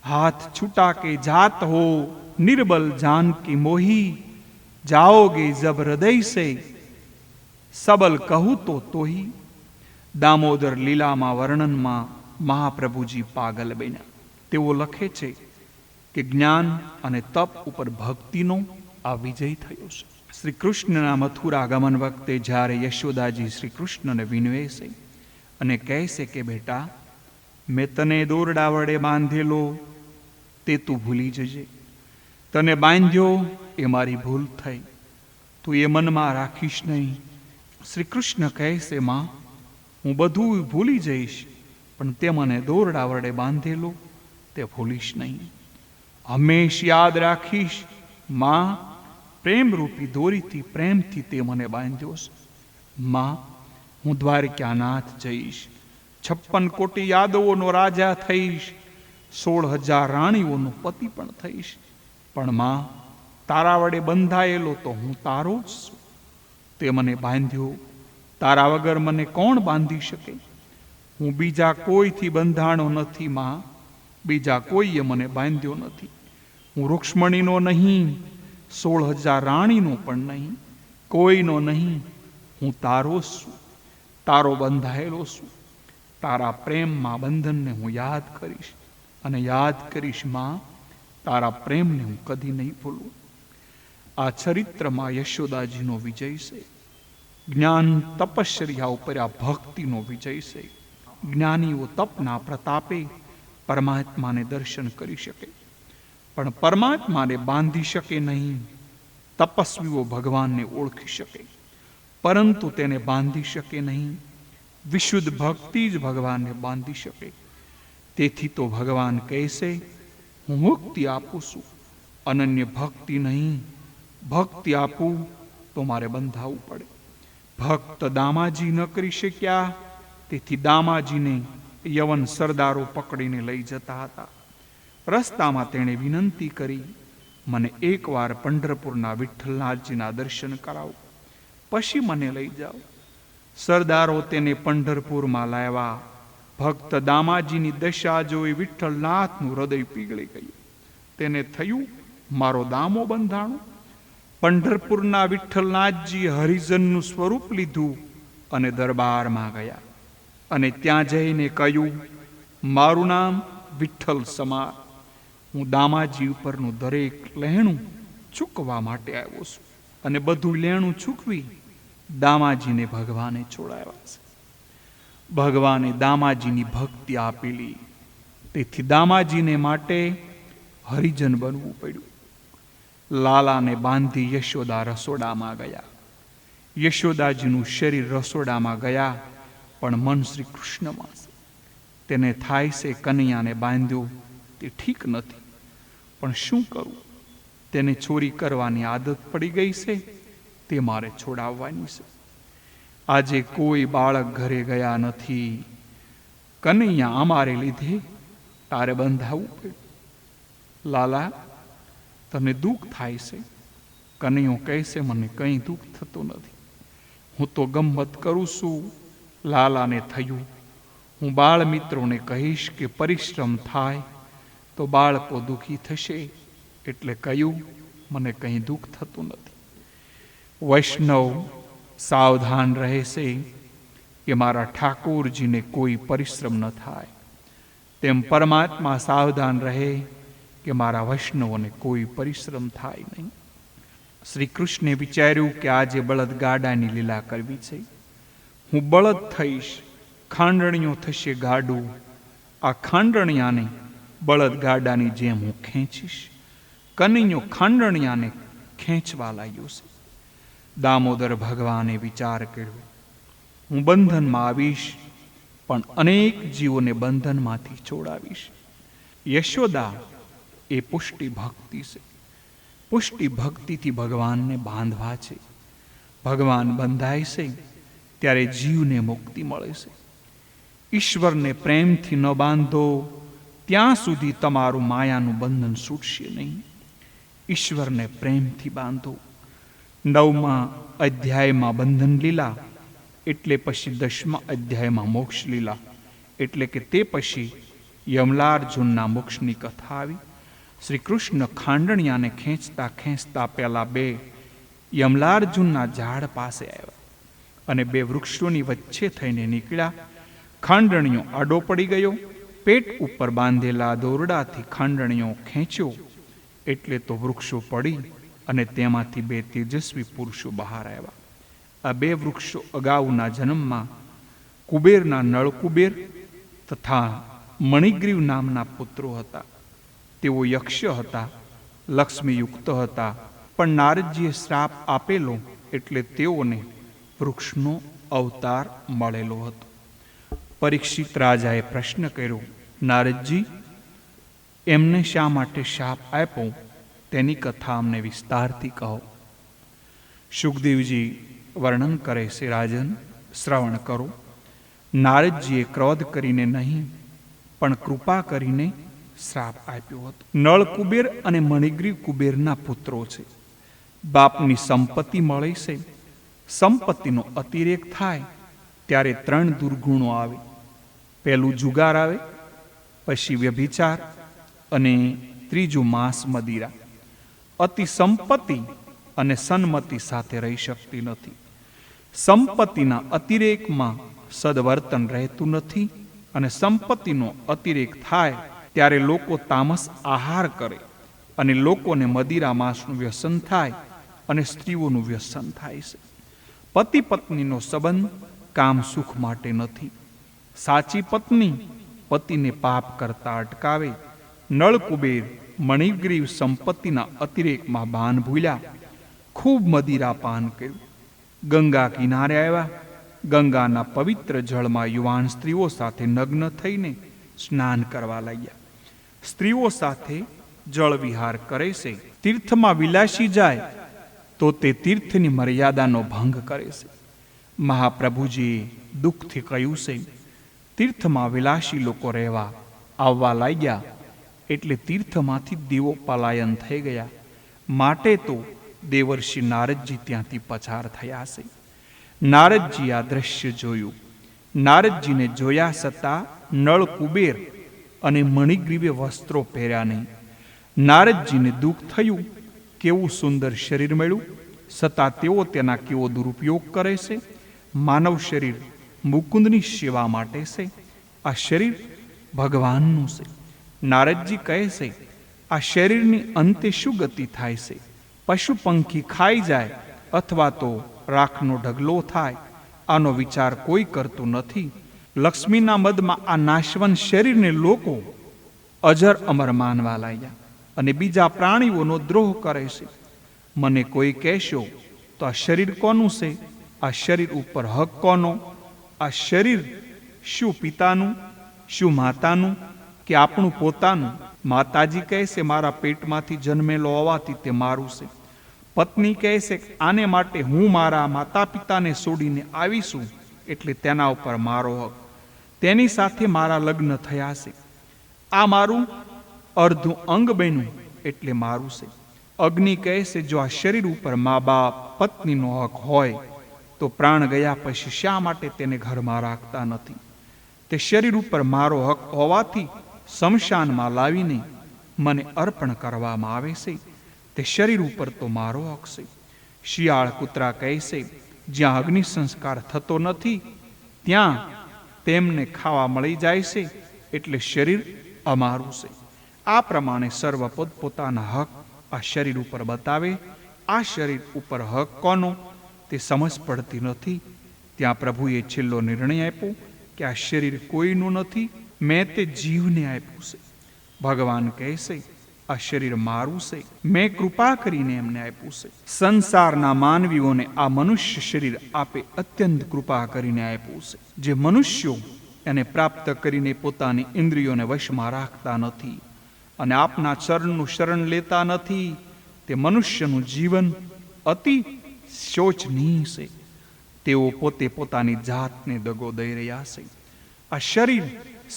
હાથ છૂટા કે જાત હો નિર્બલ જાન की મોહી, જાઓગે જબ હૃદય સે સબલ કહું તો હી. દામોદર લીલામાં વર્ણનમાં મહાપ્રભુજી પાગલ બન્યા. તેઓ લખે છે કે જ્ઞાન અને તપ ઉપર ભક્તિનો આ વિજય થયો છે. શ્રી કૃષ્ણના મથુરા ગમન વખતે જ્યારે યશોદાજી શ્રી કૃષ્ણને વિનવે છે અને કહે છે કે બેટા, મેં તને દોરડા વડે બાંધેલો તે તું ભૂલી જજે. તને બાંધ્યો એ મારી ભૂલ થઈ, તું એ મનમાં રાખીશ નહીં. શ્રી કૃષ્ણ કહે છે, માં, હું બધું ભૂલી જઈશ, પણ તે મને દોરડા વડે બાંધેલો તે ભૂલીશ નહીં. હંમેશ યાદ રાખીશ, માં, પ્રેમરૂપી દોરીથી પ્રેમથી તે મને બાંધ્યો છે. માં, હું દ્વારકાનાથ જઈશ, 56 કોટી યાદવોનો રાજા થઈશ, 16,000 રાણીઓનો પતિ પણ થઈશ, પણ માં, તારા વડે બંધાયેલો તો હું તારો જ છું. તે મને બાંધ્યો, તારા વગર મને કોણ બાંધી શકે? હું બીજા કોઈથી બંધાણો નથી માં, બીજા કોઈએ મને બાંધ્યો નથી. હું રૂક્ષ્મણીનો નહીં, 16,000 રાણીનો પણ નહીં, કોઈનો નહીં. હું તારો છું, તારો બંધાયેલો છું. તારા પ્રેમમાં બંધનને હું યાદ કરીશ અને યાદ કરીશ માં, તારા પ્રેમને હું કદી નહીં ભૂલું. આ ચરિત્રમાં યશોદાજીનો વિજય છે. જ્ઞાન તપશ્ચર્યા ઉપર આ ભક્તિનો વિજય છે. જ્ઞાનીઓ તપના પ્રતાપે પરમાત્માને દર્શન કરી શકે, પણ પરમાત્માને બાંધી શકે નહીં. તપસ્વીઓ ભગવાનને ઓળખી શકે, પરંતુ તેને બાંધી શકે નહીં. વિશુદ્ધ ભક્તિ જ ભગવાનને બાંધી શકે. તેથી તો ભગવાન કહેશે, હું મુક્તિ આપું છું, અનન્ય ભક્તિ નહીં. ભક્તિ આપું તો મારે બંધાવવું પડે. ભક્ત દામાજી ન કરી શક્યા, તેથી દામાજીને યવન સરદારો પકડીને લઈ જતા હતા. રસ્તામાં તેણે વિનંતી કરી, મને એકવાર પંઢરપુરના વિઠ્ઠલનાથજીના દર્શન કરાવો, પછી મને લઈ જાઓ. સરદારો તેને પંઢરપુરમાં લાવ્યા. ભક્ત દામાજીની દશા જોઈ વિઠ્ઠલનાથનું હૃદય પીગળી ગયું. તેને થયું, મારો દામો બંધાણો. પંઢરપુરના વિઠ્ઠલનાથજી હરિજનનું સ્વરૂપ લીધું અને દરબારમાં ગયા અને ત્યાં જઈને કહ્યું, મારું નામ વિઠ્ઠલ સમાર. હું દામાજી ઉપરનું દરેક લહેણું ચૂકવા માટે આવ્યો છું અને બધું લેણું ચૂકવી દામાજીને ભગવાને છોડાવ્યા છે. ભગવાને દામાજીની ભક્તિ આપેલી, તેથી દામાજીને માટે હરિજન બનવું પડ્યું. લાલાને બાંધી યશોદા રસોડામાં ગયા. યશોદાજીનું શરીર રસોડામાં ગયા, પણ મન શ્રી કૃષ્ણમાં છે. તેને થાય છે કનૈયાને બાંધ્યો તે ઠીક નથી, પણ શું કરું? તેને ચોરી કરવાની આદત પડી ગઈ છે, તે મારે છોડાવવાની છે. આજે કોઈ બાળક ઘરે ગયા નથી. કનૈયા અમારે લીધે તારે બંધાવવું પડ્યું. લાલા, તને દુઃખ થાય છે? કનૈયો કહે છે, મને કંઈ દુઃખ થતું નથી, હું તો ગમ્મત કરું છું. લાલાને થયું, હું બાળ મિત્રોને કહીશ કે પરિશ્રમ થાય તો બાળકો દુઃખી થશે, એટલે કહ્યું, મને કંઈ દુઃખ થતું નથી. વૈષ્ણવ સાવધાન રહે છે કે મારા ઠાકોરજીને કોઈ પરિશ્રમ ન થાય, તેમ પરમાત્મા સાવધાન રહે કે મારા વૈષ્ણવોને કોઈ પરિશ્રમ થાય નહીં. શ્રી કૃષ્ણે વિચાર્યું કે આજે બળદગાડાની લીલા કરવી છે. હું બળદ થઈશ, ખાંડણીઓ થશે ગાડું. આ ખાંડણિયાને બળદગાડાની જેમ હું ખેંચીશ. કનૈયો ખાંડણિયાને ખેંચવા લાગ્યો છે. દામોદર ભગવાને વિચાર કર્યો, હું બંધનમાં આવીશ, પણ અનેક જીવોને બંધનમાંથી છોડાવીશ. યશોદા એ પુષ્ટિ ભક્તિ છે. પુષ્ટિ ભક્તિથી ભગવાનને બાંધવા છે. ભગવાન બંધાય છે ત્યારે જીવને મુક્તિ મળે છે. ઈશ્વરને પ્રેમથી ન બાંધો ત્યાં સુધી તમારું માયાનું બંધન છૂટશે નહીં. ઈશ્વરને પ્રેમથી બાંધો. 9મા અધ્યાયમાં બંધન લીલા, એટલે પછી 10મા અધ્યાયમાં મોક્ષ લીલા, એટલે કે તે પછી યમલાર્જુનના મોક્ષની કથા આવી. શ્રી કૃષ્ણ ખાંડણિયાને ખેંચતા ખેંચતા પેલા 2 યમલાર્જુનના ઝાડ પાસે આવ્યા અને 2 વૃક્ષોની વચ્ચે થઈને નીકળ્યા. ખાંડણીયો આડો પડી ગયો. પેટ ઉપર બાંધેલા દોરડાથી ખાંડણીયો ખેંચ્યો એટલે તો વૃક્ષો પડી અને તેમાંથી 2 તેજસ્વી પુરુષો બહાર આવ્યા. આ 2 વૃક્ષો અગાઉના જન્મમાં કુબેરના નળકુબેર તથા મણિગ્રીવ નામના પુત્રો હતા. તેઓ યક્ષ હતા, લક્ષ્મીયુક્ત હતા, પણ નારદજીએ શ્રાપ આપેલો એટલે તેઓને વૃક્ષનો અવતાર મળેલો હતો. પરીક્ષિત રાજાએ પ્રશ્ન કર્યો, નારદજી, એમને શા માટે શાપ આપ્યો તેની કથા અમને વિસ્તારથી કહો. સુખદેવજી વર્ણન કરે છે, રાજન, શ્રવણ કરો. નારદજીએ ક્રોધ કરીને નહીં પણ કૃપા કરીને શ્રાપ આપ્યો હતો. નળ કુબેર અને મણિગ્રીવ કુબેરના પુત્રો છે. બાપની સંપત્તિ મળે છે. સંપત્તિનો અતિરેક થાય ત્યારે 3 દુર્ગુણો આવે. પહેલું જુગાર આવે, પછી વ્યભિચાર અને ત્રીજું માંસ મદિરા. અતિ સંપત્તિ અને સન્મતિ સાથે રહી શકતી નથી. સંપત્તિના અતિરેકમાં સદવર્તન રહેતું નથી અને સંપત્તિનો અતિરેક થાય ત્યારે લોકો તામસ આહાર કરે અને લોકોને મદિરા માંસનું વ્યસન થાય અને સ્ત્રીઓનું વ્યસન થાય છે. પતિ પત્નીનો સંબંધ કામ સુખ માટે નથી. સાચી પત્ની પતિને પાપ કરતા અટકાવે. નળ કુબેર મણિગ્રીવ સંપત્તિના અતિરેકમાં ભાન ભૂલ્યા, ખૂબ મદિરા પાન કર્યું. ગંગા કિનારે આવ્યા. ગંગાના પવિત્ર જળમાં યુવાન સ્ત્રીઓ સાથે નગ્ન થઈને સ્નાન કરવા લાગ્યા. સ્ત્રીઓ સાથે જળ વિહાર કરે છે. તીર્થમાં વિલાસી જાય તો તે તીર્થની મર્યાદાનો ભંગ કરે છે. મહાપ્રભુજીએ દુઃખથી કહ્યું છે, તીર્થમાં વિલાસી લોકો રહેવા આવવા લાગ્યા એટલે તીર્થમાંથી દેવો પલાયન થઈ ગયા. માટે તો દેવર્ષિ નારદજી ત્યાંથી પસાર થયા છે. નારદજી આ દ્રશ્ય જોયું. નારદજીને જોયા છતાં નળ કુબેર અને મણિગ્રીવે વસ્ત્રો પહેર્યા નહીં. નારદજીને દુઃખ થયું, કેવું સુંદર શરીર મળ્યું, છતાં તેઓ તેના કેવો દુરુપયોગ કરે છે. માનવ શરીર મુકુંદની સેવા માટે છે. આ શરીર ભગવાનનું છે. નારદજી કહે છે, આ શરીરની અંતે શું ગતિ થાય છે? પશુ પંખી ખાઈ જાય અથવા તો રાખનો ઢગલો થાય, આનો વિચાર કોઈ કરતું નથી. લક્ષ્મીના મદમાં આ નાશવંત શરીરને લોકો અજર અમર માનવા લાગ્યા અને બીજા પ્રાણીઓનો દ્રોહ કરે છે. મને કોઈ કહેશો તો આ શરીર કોનું છે? આ શરીર ઉપર હક કોનો? આ શરીર શું પિતાનું, શું માતાનું કે આપણું પોતાનું? માતાજી કહે છે, મારા પેટમાંથી જન્મેલો હોવાથી તે મારું છે. પત્ની કહે છે, આને માટે હું મારા માતા પિતાને છોડીને આવીશું એટલે તેના ઉપર મારો હક. તેની સાથે મારા લગ્ન થયા છે. આ મારું અર્ધું અંગ બન્યું એટલે મારું છે. અગ્નિ કહે છે, જો આ શરીર ઉપર મા બાપ પત્નીનો હક હોય તો પ્રાણ ગયા પછી શા માટે તેને ઘરમાં રાખતા નથી? તે શરીર ઉપર મારો હક હોવાથી શમશાનમાં લાવીને મને અર્પણ કરવામાં આવે છે. તે શરીર ઉપર તો મારો હક છે. શિયાળ કૂતરા કહે છે, જ્યાં અગ્નિ સંસ્કાર થતો નથી ત્યાં તેમને ખાવા મળી જાય છે એટલે શરીર અમારું છે. આ પ્રમાણે સર્વ પોતપોતાના હક આ શરીર ઉપર બતાવે. આ શરીર ઉપર હક કોનો તે સમજ પડતી નથી. ત્યાં પ્રભુએ છેલ્લો નિર્ણય આપ્યો કે આ શરીર કોઈનું નથી, મેં તે જીવને આપ્યું છે. ભગવાન કહે છે, આ શરીર મારું છે, મેં કૃપા કરીને એમને આપ્યું છે. સંસારના માનવીઓને આ મનુષ્ય શરીર આપે અત્યંત કૃપા કરીને આપ્યું છે. જે મનુષ્યો એને પ્રાપ્ત કરીને પોતાની ઇન્દ્રિયોને વશમાં રાખતા નથી અને આપના ચરણનું શરણ લેતા નથી, તે મનુષ્યનું જીવન અતિ શોચનીય છે. તેઓ પોતે પોતાની જાતને દગો દઈ રહ્યા છે. આ શરીર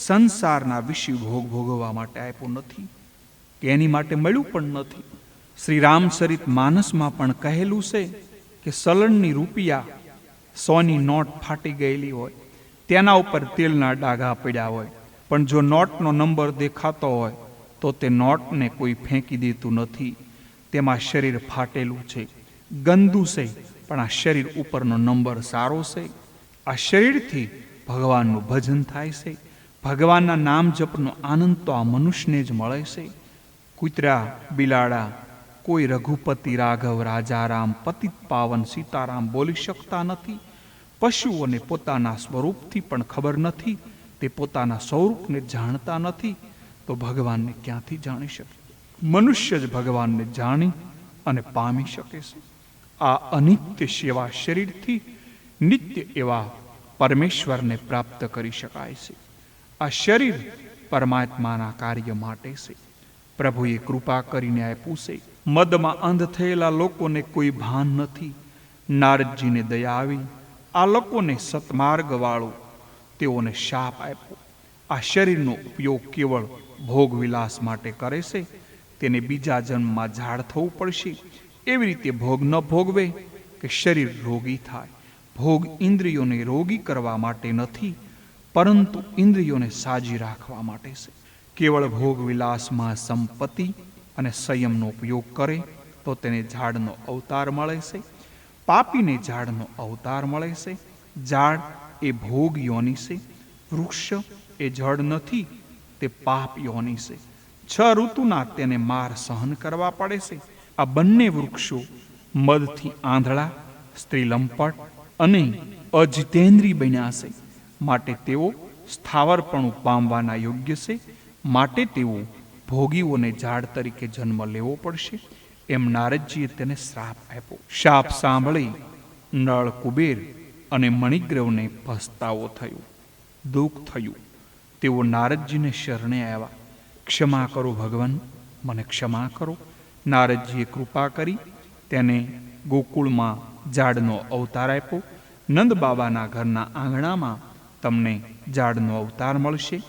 સંસારના વિષય ભોગ ભોગવવા માટે આપ્યું નથી કે એની માટે મળ્યું પણ નથી. શ્રી રામચરિત માનસમાં પણ કહેલું છે કે સલણની રૂપિયા 100ની નોટ ફાટી ગયેલી હોય, તેના ઉપર તેલના ડાઘા પડ્યા હોય, પણ જો નોટનો નંબર દેખાતો હોય તો તે નોટને કોઈ ફેંકી દેતું નથી. તેમાં શરીર ફાટેલું છે, ગંદુ છે, પણ આ શરીર ઉપરનો નંબર સારો છે. આ શરીરથી ભગવાનનું ભજન થાય છે. ભગવાનના નામ જપનો આનંદ તો આ મનુષ્યને જ મળે છે. કૂતરા, બિલાડા કોઈ રઘુપતિ રાઘવ રાજારામ પતિત પાવન સીતારામ બોલી શકતા નથી. પશુઓને પોતાના સ્વરૂપથી પણ ખબર નથી, તે પોતાના સ્વરૂપને જાણતા નથી, તો ભગવાનને ક્યાંથી જાણી શકે? મનુષ્ય જ ભગવાનને જાણી અને પામી શકે છે. આ અનિત્ય સેવા શરીરથી નિત્ય એવા પરમેશ્વરને પ્રાપ્ત કરી શકાય છે. આ શરીર પરમાત્માના કાર્ય માટે છે. પ્રભુએ કૃપા કરીને આપ્યું છે. મદમાં અંધ થયેલા લોકોને કોઈ ભાન નથી. નારદજીને દયા આવી આ લોકોને સતમાર્ગ વાળો તેઓને શાપ આપ્યો. આ શરીરનો ઉપયોગ કેવળ ભોગ વિલાસ માટે કરે છે. તેને બીજા જન્મમાં ઝાડ થવું પડશે. એવી રીતે ભોગ ન ભોગવે કે શરીર રોગી થાય. ભોગ ઇન્દ્રિયોને રોગી કરવા માટે નથી, પરંતુ ઇન્દ્રિયોને સાજી રાખવા માટે છે. કેવળ ભોગ વિલાસમાં સંપત્તિ અને સંયમનો ઉપયોગ કરે તો તેને ઝાડનો અવતાર મળે છે. પાપીને ઝાડનો અવતાર મળે છે. ઝાડ એ ભોગ યોનિ છે. વૃક્ષ એ જળ નથી, તે પાપ યોનિ છે. 6 ઋતુના તેને માર સહન કરવા પડે છે. આ બંને વૃક્ષો મદથી આંધળા, સ્ત્રી લંપટ અને અજિતેન્દ્રિય બન્યા છે. માટે તેઓ સ્થાવરપણું પામવાના યોગ્ય છે. માટે તેઓ ભોગીઓને ઝાડ તરીકે જન્મ લેવો પડશે. એમ નારદજીએ તેને શ્રાપ આપ્યો. શાપ સાંભળી નળ કુબેર અને મણિગ્રવને પસ્તાવો થયો, દુઃખ થયું. તેઓ નારદજીને શરણે આવ્યા. ક્ષમા કરો ભગવાન, મને ક્ષમા કરો. નારદજીએ કૃપા કરી તેને ગોકુળમાં ઝાડનો અવતાર આપ્યો. નંદ બાબાના ઘરના આંગણામાં તમને ઝાડનો અવતાર મળશે.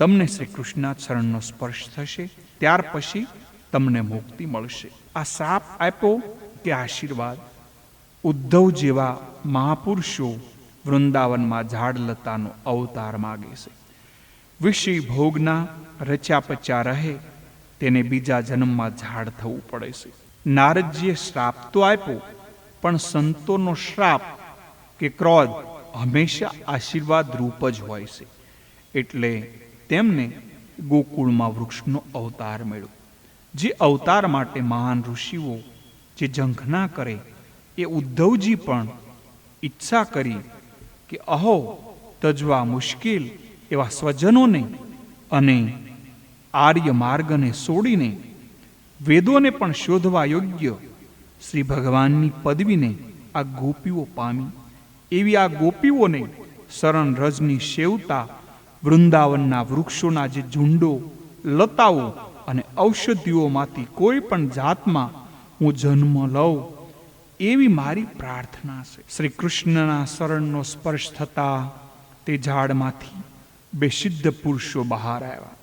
તમને શ્રી કૃષ્ણના ચરણનો સ્પર્શ થશે. ત્યાર પછી તમને મુક્તિ મળશે. આ શાપ આપ્યો કે આશીર્વાદ? ઉદ્ધવ જેવા મહાપુરુષો વૃંદાવનમાં ઝાડલતાનો અવતાર માગે છે. વિષય ભોગના રચ્યા પચ્યા રહે તેને બીજા જન્મમાં ઝાડ થવું પડે છે. નારદજીએ શ્રાપ તો આપ્યો, પણ સંતોનો શ્રાપ કે ક્રોધ હંમેશા આશીર્વાદ રૂપ જ હોય છે. એટલે તેમને ગોકુળમાં વૃક્ષનો અવતાર મળ્યો. જે અવતાર માટે મહાન ઋષિઓ જે ઝંખના કરે, એ ઉદ્ધવજી પણ ઈચ્છા કરી કે અહો તજવા મુશ્કેલ એવા સ્વજનોને અને આર્ય માર્ગને છોડીને વેદોને પણ શોધવા યોગ્ય શ્રી ભગવાનની પદવીને આ ગોપીઓ પામી. એવી આ ગોપીઓને શરણ રજની સેવતા વૃંદાવનના વૃક્ષોના જે ઝુંડો, લતાઓ અને ઔષધિઓમાંથી કોઈ પણ જાતમાં હું જન્મ લઉં, એવી મારી પ્રાર્થના છે. શ્રી કૃષ્ણના શરણનો સ્પર્શ થતા તે ઝાડમાંથી 2 સિદ્ધ પુરુષો બહાર આવ્યા.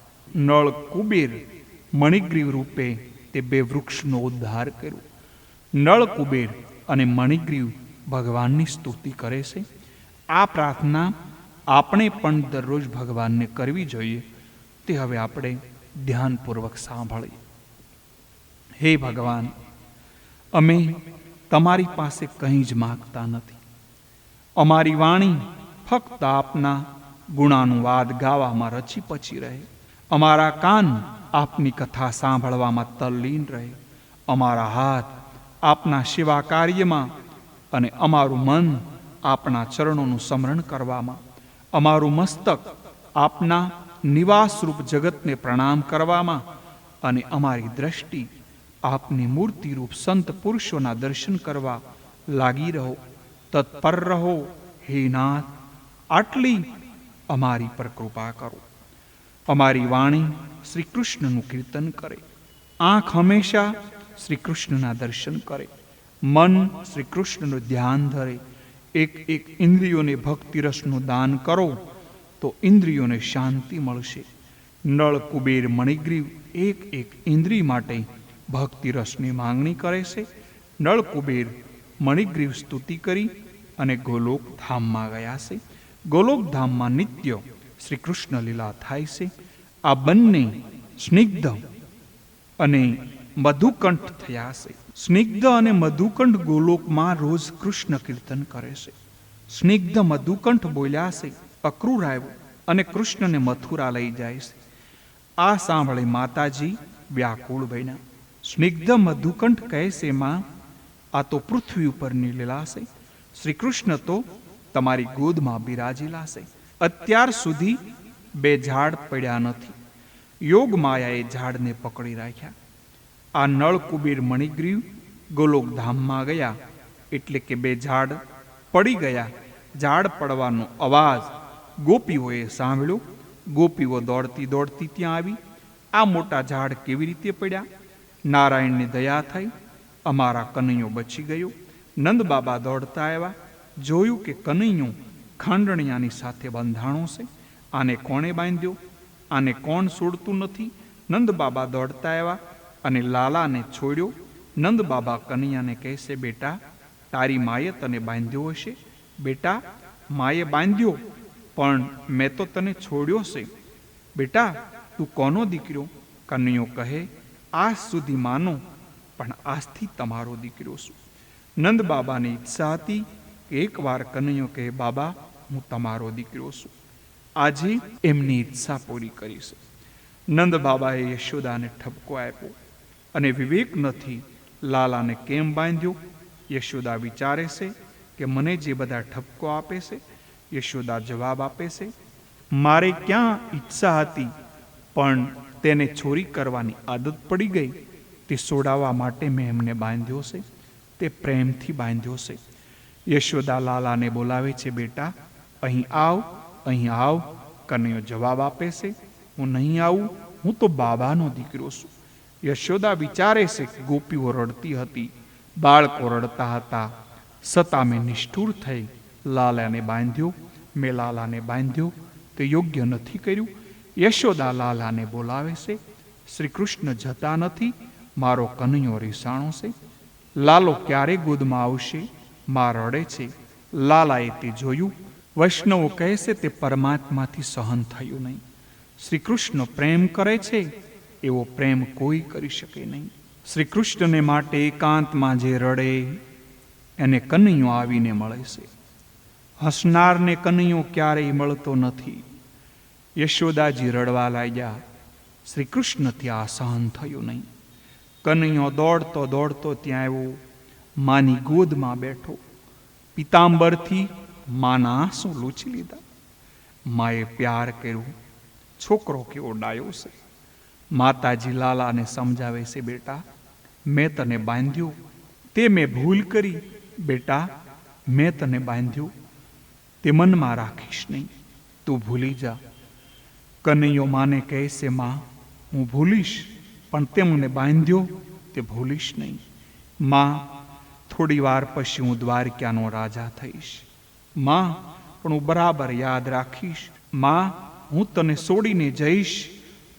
નળ કુબેર મણિગ્રીવ રૂપે તે 2 વૃક્ષનો ઉદ્ધાર કર્યો. નળ કુબેર અને મણિગ્રીવ ભગવાનની સ્તુતિ કરે છે. આ પ્રાર્થના આપણે પણ દરરોજ ભગવાનને કરવી જોઈએ. તે હવે આપણે ધ્યાનપૂર્વક સાંભળીએ. હે ભગવાન, અમે તમારી પાસે કંઈ જ માગતા નથી. અમારી વાણી ફક્ત આપના ગુણાનુવાદ ગાવામાં રચી પચી રહે. અમારા કાન આપની કથા સાંભળવામાં તલ્લીન રહે. અમારા હાથ આપના સેવા કાર્યમાં અને અમારું મન આપના ચરણોનું સ્મરણ કરવામાં, અમારું મસ્તક આપના નિવાસરૂપ જગતને પ્રણામ કરવામાં અને અમારી દ્રષ્ટિ આપની મૂર્તિરૂપ સંત પુરુષોના દર્શન કરવા લાગી રહો. તત્પર રહો હે નાથ. આટલી અમારી પર કૃપા કરો. અમારી વાણી શ્રી કૃષ્ણનું કીર્તન કરે. આંખ હંમેશા શ્રી કૃષ્ણના દર્શન કરે. મન શ્રી કૃષ્ણનું ધ્યાન ધરે. એક એક ઇન્દ્રિયોને ભક્તિ રસનું દાન કરો તો ઇન્દ્રિયોને શાંતિ મળશે. નળ કુબેર મણિગ્રીવ એક એક ઇન્દ્રિય માટે ભક્તિ રસની માંગણી કરે છે. નળ કુબેર મણિગ્રીવ સ્તુતિ કરી અને ગોલોક ધામમાં ગયા છે. ગોલોક ધામમાં નિત્ય શ્રી કૃષ્ણ લીલા થાય છે. આ બંને સ્નિગ્ધ અને મધુકંઠ થયા છે. સ્નિગ્ધ અને મધુકંઠ ગોલોકમાં રોજ કૃષ્ણ કીર્તન કરે છે. સ્નિગ્ધ મધુકંઠ બોલ્યા છે, અક્રૂર આવ્યો અને કૃષ્ણને મથુરા લઈ જાય છે. આ સાંભળે માતાજી વ્યાકુળ બન્યા. સ્નિગ્ધ મધુકંઠ કહે છે, માં આ તો પૃથ્વી ઉપરની લીલા છે. શ્રી કૃષ્ણ તો તમારી ગોદમાં બિરાજેલા છે. અત્યાર સુધી બે ઝાડ પડ્યા નથી. યોગ માયાએ ઝાડને પકડી રાખ્યા. આ નળ કુબેર મણિગ્રીવ ગોલોકધામમાં ગયા એટલે કે બે ઝાડ પડી ગયા. ઝાડ પડવાનો અવાજ ગોપીઓએ સાંભળ્યો. ગોપીઓ દોડતી દોડતી ત્યાં આવી. આ મોટા ઝાડ કેવી રીતે પડ્યા? નારાયણની દયા થઈ, અમારા કનૈયો બચી ગયો. નંદ બાબા દોડતા આવ્યા. જોયું કે કનૈયો ખાંડણિયાની સાથે બંધાણો છે. આને કોણે બાંધ્યો? આને કોણ છોડતું નથી? નંદ બાબા દોડતા આવ્યા અને લાલાને છોડ્યો. નંદ બાબા કનૈયાને કહેશે, બેટા તારી માએ તને બાંધ્યો હશે. બેટા માએ બાંધ્યો, પણ મેં તો તને છોડ્યો છે. બેટા તું કોનો દીકરો? કનૈયો કહે, આજ સુધી માનો, પણ આજથી તમારો દીકરો છું. નંદ બાબાની ઈચ્છા હતી કે એકવાર કનૈયો કહે, બાબા હું તમારો દીકરો છું. આજે એમની ઈચ્છા પૂરી કરી છે. નંદ બાબાએ યશોદાને ઠપકો આપ્યો અને વિવેક નથી લાલાને કેમ બાંધ્યો. યશોદા વિચારે છે કે મને જે બધા ઠપકો આપે છે. યશોદા જવાબ આપે છે, મારે ક્યાં ઈચ્છા હતી, પણ તેને ચોરી કરવાની આદત પડી ગઈ. તે છોડાવવા માટે મેં એમને બાંધ્યો છે. તે પ્રેમથી બાંધ્યો છે. યશોદા લાલાને બોલાવે છે, બેટા અહીં આવ, અહીં આવ. કનૈયો જવાબ આપે છે, હું નહીં આવું, હું તો બાબાનો દીકરો છું. યશોદા વિચારે છે કે ગોપીઓ રડતી હતી, બાળકો રડતા હતા, છતાં મેં નિષ્ઠુર થઈ લાલાને બાંધ્યો. મેં લાલાને બાંધ્યો, તે યોગ્ય નથી કર્યું. યશોદા લાલાને બોલાવે છે. શ્રી કૃષ્ણ જતા નથી, મારો કનૈયો રીસાણો છે. લાલો ક્યારે ગોદમાં આવશે? માં રડે છે. લાલાએ તે જોયું. વૈષ્ણવો કહે છે તે પરમાત્માથી સહન થયું નહીં. શ્રી કૃષ્ણ પ્રેમ કરે છે એવો પ્રેમ કોઈ કરી શકે નહીં. શ્રી કૃષ્ણને માટે એકાંતમાં જે રડે એને કનૈયો આવીને મળે છે. હસનારને કનૈયો ક્યારેય મળતો નથી. યશોદાજી રડવા લાગ્યા. શ્રી કૃષ્ણ ત્યાં સહન થયું નહીં. કનૈયો દોડતો દોડતો ત્યાં આવ્યો. માની ગોદમાં બેઠો. પિતાંબરથી માના આંસુ લૂછી લીધા. માએ પ્યાર કર્યું. છોકરો કેવો ડાયો છે. માતાજી લાલાને સમજાવે છે, બેટા મેં તને બાંધ્યો, તે મેં ભૂલ કરી. બેટા મેં તને બાંધ્યો, તે મનમાં રાખીશ નહીં, તું ભૂલી જા. કનૈયો માને કહે છે, માં હું ભૂલીશ, પણ તે મને બાંધ્યો તે ભૂલીશ નહીં. માં થોડી વાર પછી હું દ્વારકાનો રાજા થઈશ. માં પણ હું બરાબર યાદ રાખીશ. માં હું તને છોડીને જઈશ,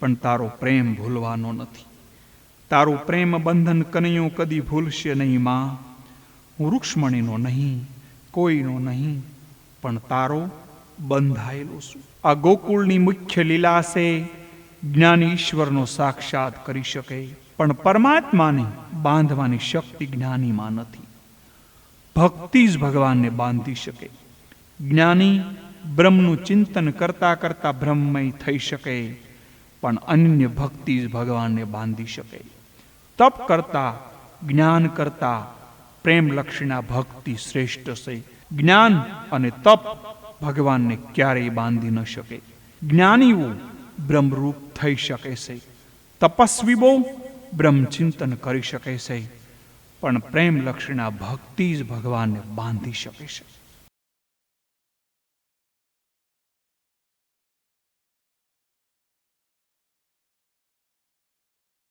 પણ તારો પ્રેમ ભૂલવાનો નથી. તારું પ્રેમ બંધન કનૈયો કદી ભૂલશે નહીં. માં હું રૂક્ષ્મણીનો નહીં, કોઈનો નહીં, પણ તારો બંધાયેલો છું. આ ગોકુળની મુખ્ય લીલા છે. જ્ઞાની ઈશ્વરનો સાક્ષાત કરી શકે, પણ પરમાત્માને બાંધવાની શક્તિ જ્ઞાનીમાં નથી. ભક્તિ જ ભગવાનને બાંધી શકે. જ્ઞાની બ્રહ્મનું ચિંતન કરતા કરતા બ્રહ્મમય થઈ શકે, પણ અન્ય ભક્તિ જ ભગવાનને બાંધી શકે. તપ કરતા, જ્ઞાન કરતા પ્રેમલક્ષીના ભક્તિ શ્રેષ્ઠ છે. જ્ઞાન અને તપ ભગવાનને ક્યારેય બાંધી ન શકે. જ્ઞાનીઓ બ્રહ્મરૂપ થઈ શકે છે. તપસ્વીઓ બ્રહ્મચિંતન કરી શકે છે, પણ પ્રેમલક્ષીના ભક્તિ જ ભગવાનને બાંધી શકે છે.